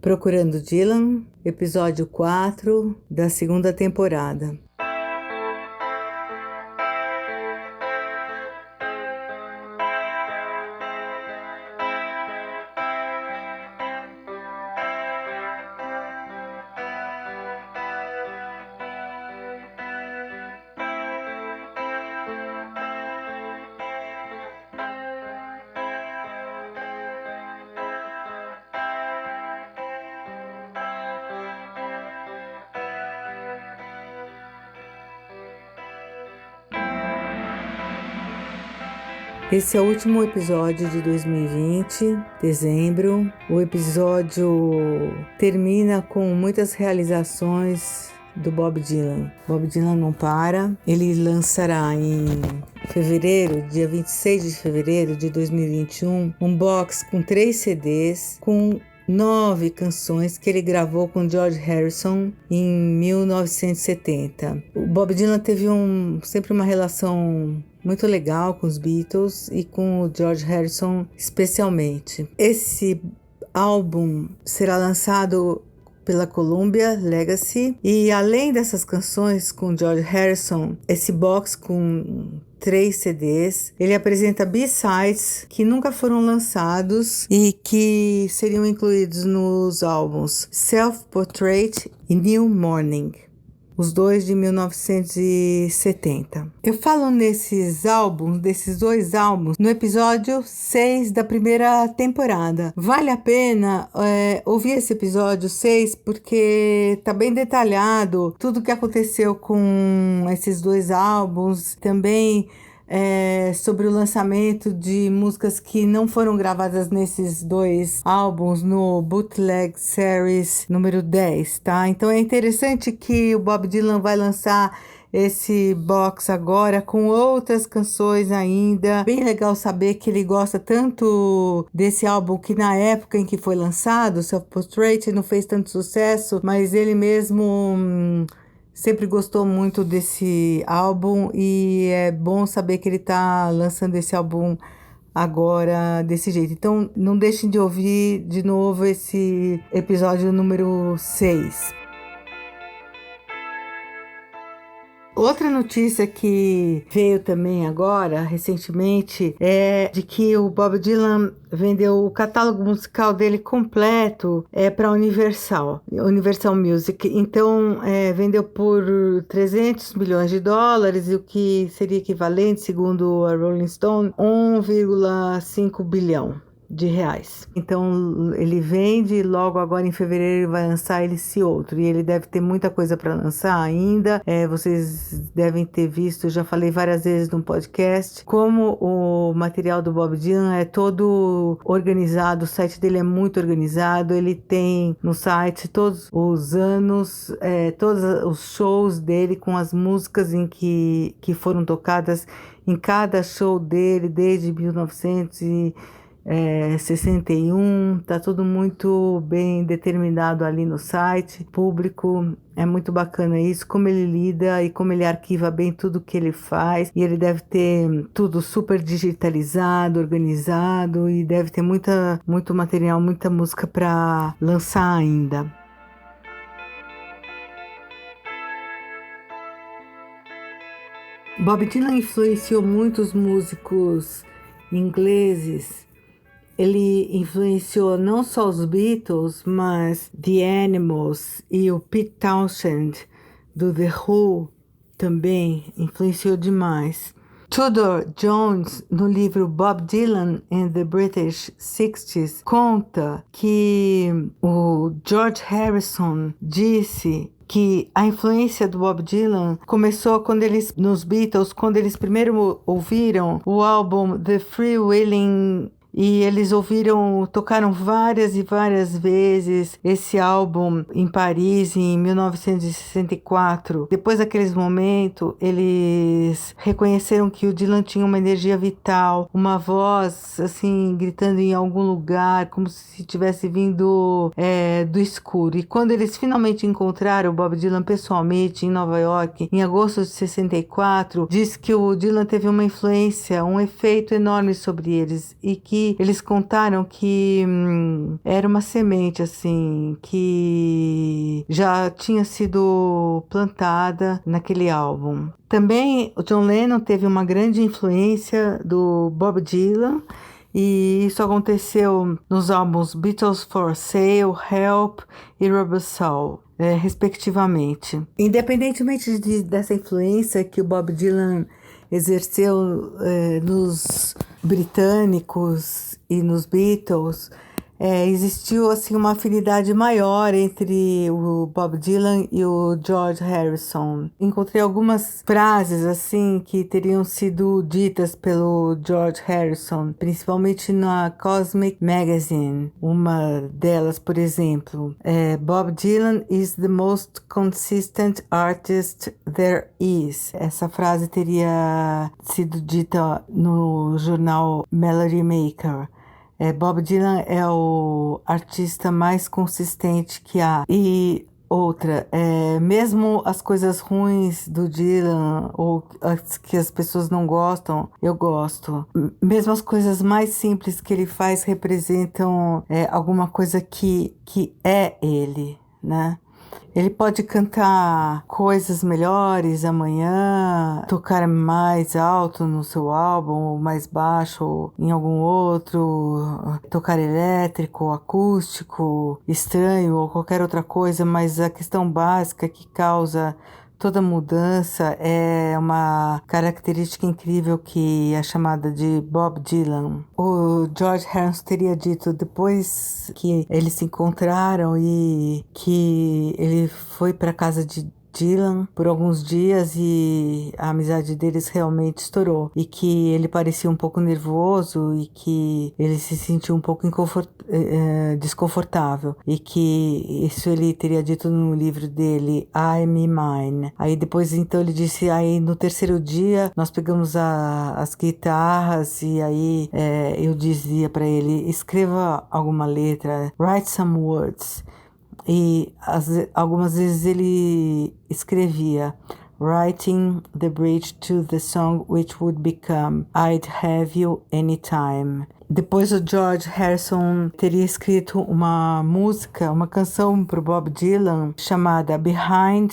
Procurando Dylan, episódio 4 da segunda temporada. Esse é o último episódio de 2020, dezembro. O episódio termina com muitas realizações do Bob Dylan. Bob Dylan não para. Ele lançará em fevereiro, dia 26 de fevereiro de 2021, um box com 3 CDs, com 9 canções que ele gravou com George Harrison em 1970. O Bob Dylan teve sempre uma relação muito legal com os Beatles e com o George Harrison especialmente. Esse álbum será lançado pela Columbia Legacy e além dessas canções com George Harrison, esse box com 3 CDs, ele apresenta B-sides que nunca foram lançados e que seriam incluídos nos álbuns Self Portrait e New Morning, os dois de 1970. Eu falo desses dois álbuns, no episódio 6 da primeira temporada. Vale a pena ouvir esse episódio 6 porque tá bem detalhado tudo o que aconteceu com esses dois álbuns, também sobre o lançamento de músicas que não foram gravadas nesses dois álbuns no Bootleg Series número 10, tá? Então é interessante que o Bob Dylan vai lançar esse box agora com outras canções ainda. Bem legal saber que ele gosta tanto desse álbum que na época em que foi lançado, Self Portrait, não fez tanto sucesso, mas ele mesmo sempre gostou muito desse álbum e é bom saber que ele está lançando esse álbum agora desse jeito. Então não deixem de ouvir de novo esse episódio número 6. Outra notícia que veio também agora, recentemente, é de que o Bob Dylan vendeu o catálogo musical dele completo para a Universal Music. Então, vendeu por $300 milhões, o que seria equivalente, segundo a Rolling Stone, 1,5 bilhão de reais. Então ele vende e logo agora em fevereiro ele vai lançar esse outro e ele deve ter muita coisa para lançar ainda. Vocês devem ter visto, eu já falei várias vezes no podcast, como o material do Bob Dylan é todo organizado, o site dele é muito organizado, ele tem no site todos os anos, todos os shows dele com as músicas em que foram tocadas em cada show dele desde 1961, tá tudo muito bem determinado ali no site público. É muito bacana isso, como ele lida e como ele arquiva bem tudo que ele faz, e ele deve ter tudo super digitalizado, organizado, e deve ter muito material, muita música para lançar ainda. Bob Dylan influenciou muitos músicos ingleses. Ele influenciou não só os Beatles, mas The Animals e o Pete Townshend do The Who também influenciou demais. Tudor Jones, no livro Bob Dylan and the British Sixties, conta que o George Harrison disse que a influência do Bob Dylan começou nos Beatles, quando eles primeiro ouviram o álbum The Freewheeling, e eles tocaram várias e várias vezes esse álbum em Paris em 1964. Depois daqueles momentos, eles reconheceram que o Dylan tinha uma energia vital, uma voz assim gritando em algum lugar, como se tivesse vindo do escuro. E quando eles finalmente encontraram o Bob Dylan pessoalmente em Nova York, em agosto de 64, diz que o Dylan teve uma influência, um efeito enorme sobre eles e que que eles contaram que era uma semente, assim, que já tinha sido plantada naquele álbum. Também o John Lennon teve uma grande influência do Bob Dylan, e isso aconteceu nos álbuns Beatles for Sale, Help e Rubber Soul, respectivamente. Independentemente dessa influência que o Bob Dylan exerceu nos britânicos e nos Beatles, existiu assim uma afinidade maior entre o Bob Dylan e o George Harrison. Encontrei algumas frases assim que teriam sido ditas pelo George Harrison, principalmente na Cosmic Magazine. Uma delas, por exemplo, Bob Dylan is the most consistent artist there is. Essa frase teria sido dita no jornal Melody Maker. Bob Dylan é o artista mais consistente que há. E outra, mesmo as coisas ruins do Dylan, ou as que as pessoas não gostam, eu gosto. Mesmo as coisas mais simples que ele faz representam alguma coisa que é ele, né? Ele pode cantar coisas melhores amanhã, tocar mais alto no seu álbum, ou mais baixo ou em algum outro, tocar elétrico, acústico, estranho ou qualquer outra coisa, mas a questão básica que causa toda mudança é uma característica incrível que é chamada de Bob Dylan. O George Harrison teria dito, depois que eles se encontraram e que ele foi para casa de Dylan por alguns dias e a amizade deles realmente estourou, e que ele parecia um pouco nervoso e que ele se sentiu um pouco desconfortável, e que isso ele teria dito no livro dele, I'm Mine. Aí depois então ele disse, aí no terceiro dia nós pegamos as guitarras e aí eu dizia para ele, escreva alguma letra, write some words. E algumas vezes ele escrevia writing the bridge to the song which would become I'd Have You Anytime. Depois o George Harrison teria escrito uma música, uma canção para o Bob Dylan chamada Behind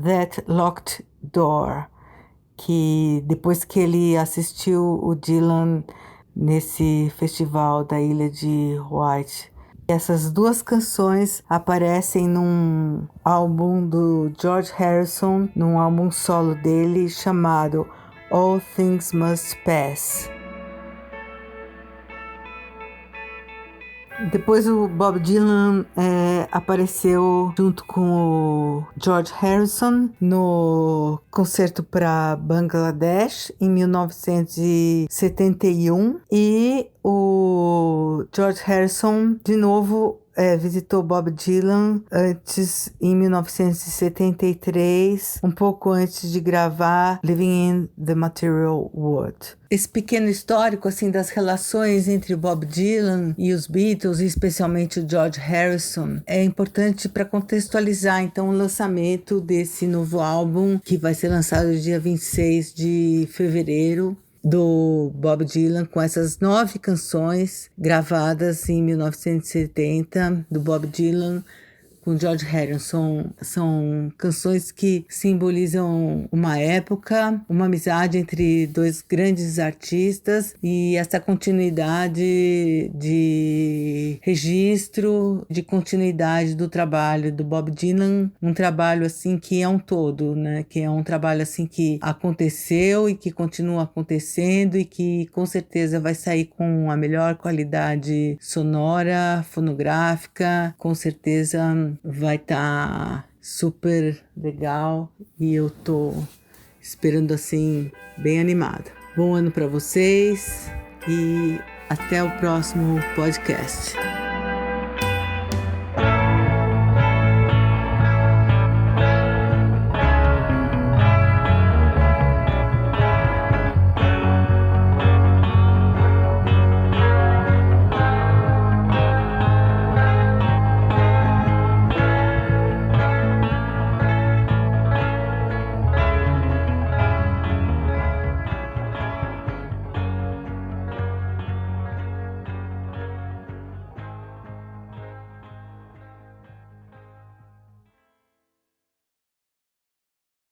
That Locked Door, que depois que ele assistiu o Dylan nesse festival da Ilha de White. Essas duas canções aparecem num álbum do George Harrison, num álbum solo dele chamado All Things Must Pass. Depois o Bob Dylan apareceu junto com o George Harrison no concerto para Bangladesh em 1971 e o George Harrison de novo visitou Bob Dylan antes, em 1973, um pouco antes de gravar Living in the Material World. Esse pequeno histórico assim das relações entre Bob Dylan e os Beatles, e especialmente o George Harrison, é importante para contextualizar então o lançamento desse novo álbum, que vai ser lançado dia 26 de fevereiro, do Bob Dylan, com essas 9 canções gravadas em 1970 do Bob Dylan com George Harrison. São canções que simbolizam uma época, uma amizade entre dois grandes artistas e essa continuidade de registro, de continuidade do trabalho do Bob Dylan, um trabalho assim que é um todo, né? Que é um trabalho assim que aconteceu e que continua acontecendo e que com certeza vai sair com a melhor qualidade sonora, fonográfica, com certeza vai estar super legal e eu tô esperando assim, bem animada. Bom ano para vocês e até o próximo podcast.